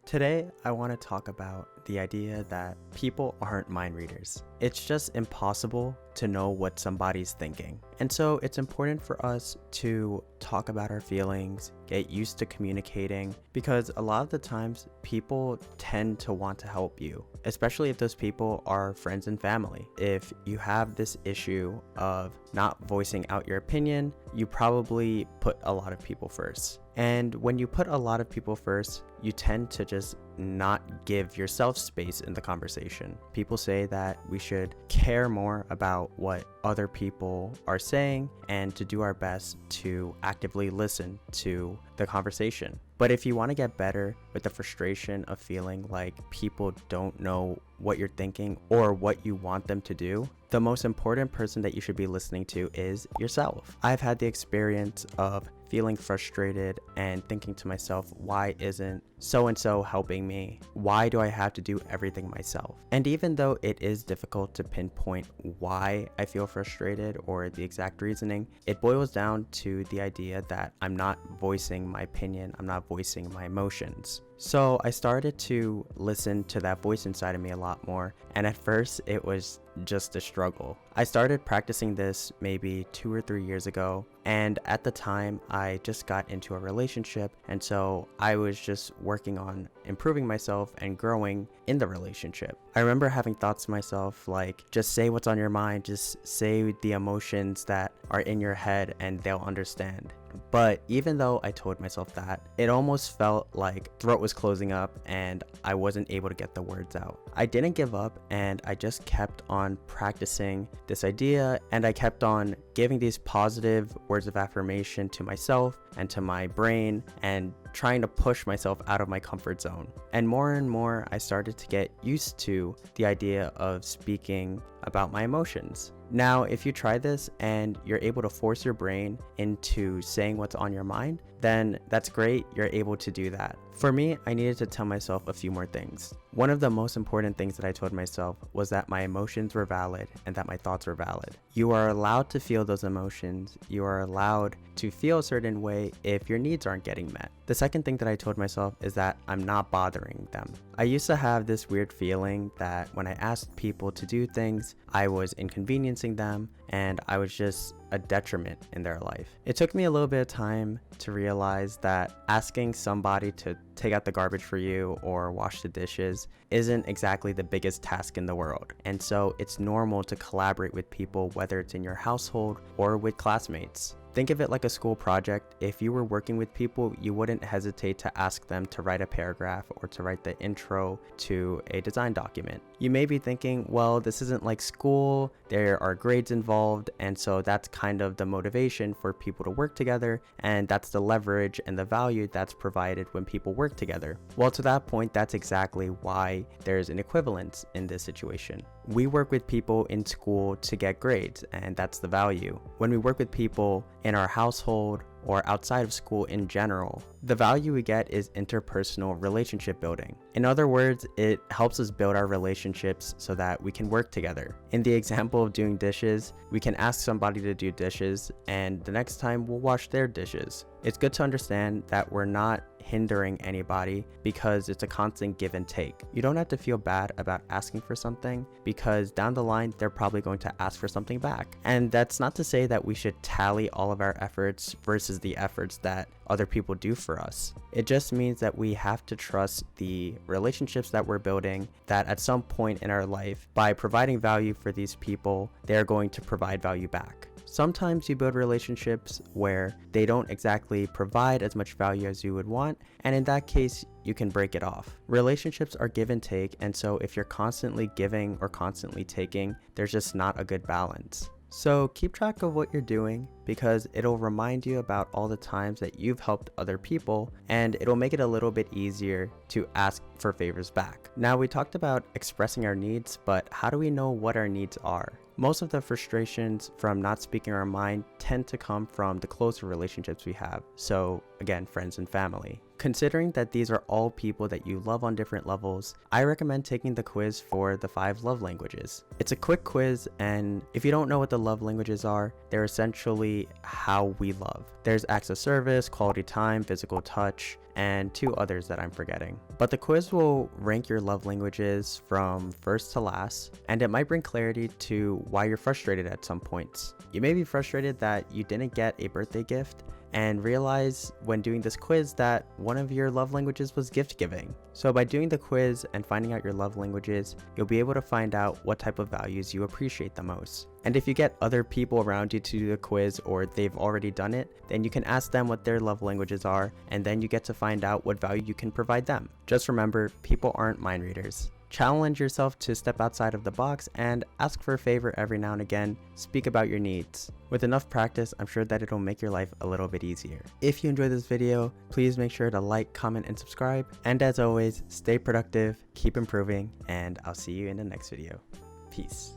Today, I want to talk about the idea that people aren't mind readers. It's just impossible to know what somebody's thinking. And so it's important for us to talk about our feelings, get used to communicating, because a lot of the times people tend to want to help you, especially if those people are friends and family. If you have this issue of not voicing out your opinion, you probably put a lot of people first. And when you put a lot of people first, you tend to just not give yourself space in the conversation. People say that we should care more about what other people are saying and to do our best to actively listen to the conversation. But if you want to get better with the frustration of feeling like people don't know what you're thinking or what you want them to do, the most important person that you should be listening to is yourself. I've had the experience of feeling frustrated and thinking to myself, why isn't so-and-so helping me? Why do I have to do everything myself? And even though it is difficult to pinpoint why I feel frustrated or the exact reasoning, it boils down to the idea that I'm not voicing my opinion, I'm not voicing my emotions. So I started to listen to that voice inside of me a lot more, and at first it was just a struggle. I started practicing this maybe 2 or 3 years ago, and at the time I just got into a relationship, and so I was just working on improving myself and growing in the relationship. I remember having thoughts to myself like, just say what's on your mind, just say the emotions that are in your head and they'll understand. But even though I told myself that, it almost felt like throat was closing up and I wasn't able to get the words out. I didn't give up, and I just kept on practicing this idea, and I kept on giving these positive words of affirmation to myself and to my brain and trying to push myself out of my comfort zone. And more I started to get used to the idea of speaking about my emotions. Now, if you try this and you're able to force your brain into saying what's on your mind, then that's great, you're able to do that. For me, I needed to tell myself a few more things. One of the most important things that I told myself was that my emotions were valid and that my thoughts were valid. You are allowed to feel those emotions. You are allowed to feel a certain way if your needs aren't getting met. The second thing that I told myself is that I'm not bothering them. I used to have this weird feeling that when I asked people to do things, I was inconveniencing them and I was just a detriment in their life. It took me a little bit of time to realize that asking somebody to take out the garbage for you or wash the dishes isn't exactly the biggest task in the world. And so it's normal to collaborate with people, whether it's in your household or with classmates. Think of it like a school project. If you were working with people, you wouldn't hesitate to ask them to write a paragraph or to write the intro to a design document. You may be thinking, well, this isn't like school, there are grades involved, and so that's kind of the motivation for people to work together, and that's the leverage and the value that's provided when people work together. Well, to that point, that's exactly why there's an equivalence in this situation. We work with people in school to get grades, and that's the value. When we work with people in our household or outside of school in general, the value we get is interpersonal relationship building. In other words, it helps us build our relationships so that we can work together. In the example of doing dishes, we can ask somebody to do dishes, and the next time we'll wash their dishes. It's good to understand that we're not hindering anybody because it's a constant give and take. You don't have to feel bad about asking for something because down the line, they're probably going to ask for something back. And that's not to say that we should tally all of our efforts versus the efforts that other people do for us. It just means that we have to trust the relationships that we're building, that at some point in our life, by providing value for these people, they're going to provide value back. Sometimes you build relationships where they don't exactly provide as much value as you would want, and in that case, you can break it off. Relationships are give and take, and so if you're constantly giving or constantly taking, there's just not a good balance. So keep track of what you're doing because it'll remind you about all the times that you've helped other people, and it'll make it a little bit easier to ask for favors back. Now, we talked about expressing our needs, but how do we know what our needs are? Most of the frustrations from not speaking our mind tend to come from the closer relationships we have. So again, friends and family. Considering that these are all people that you love on different levels, I recommend taking the quiz for the 5 love languages. It's a quick quiz, and if you don't know what the love languages are, they're essentially how we love. There's acts of service, quality time, physical touch, and 2 others that I'm forgetting. But the quiz will rank your love languages from first to last, and it might bring clarity to why you're frustrated at some points. You may be frustrated that you didn't get a birthday gift, and realize when doing this quiz that one of your love languages was gift giving. So by doing the quiz and finding out your love languages, you'll be able to find out what type of values you appreciate the most. And if you get other people around you to do the quiz, or they've already done it, then you can ask them what their love languages are, and then you get to find out what value you can provide them. Just remember, people aren't mind readers. Challenge yourself to step outside of the box and ask for a favor every now and again. Speak about your needs. With enough practice, I'm sure that it'll make your life a little bit easier. If you enjoyed this video, please make sure to like, comment, and subscribe. And as always, stay productive, keep improving, and I'll see you in the next video. Peace.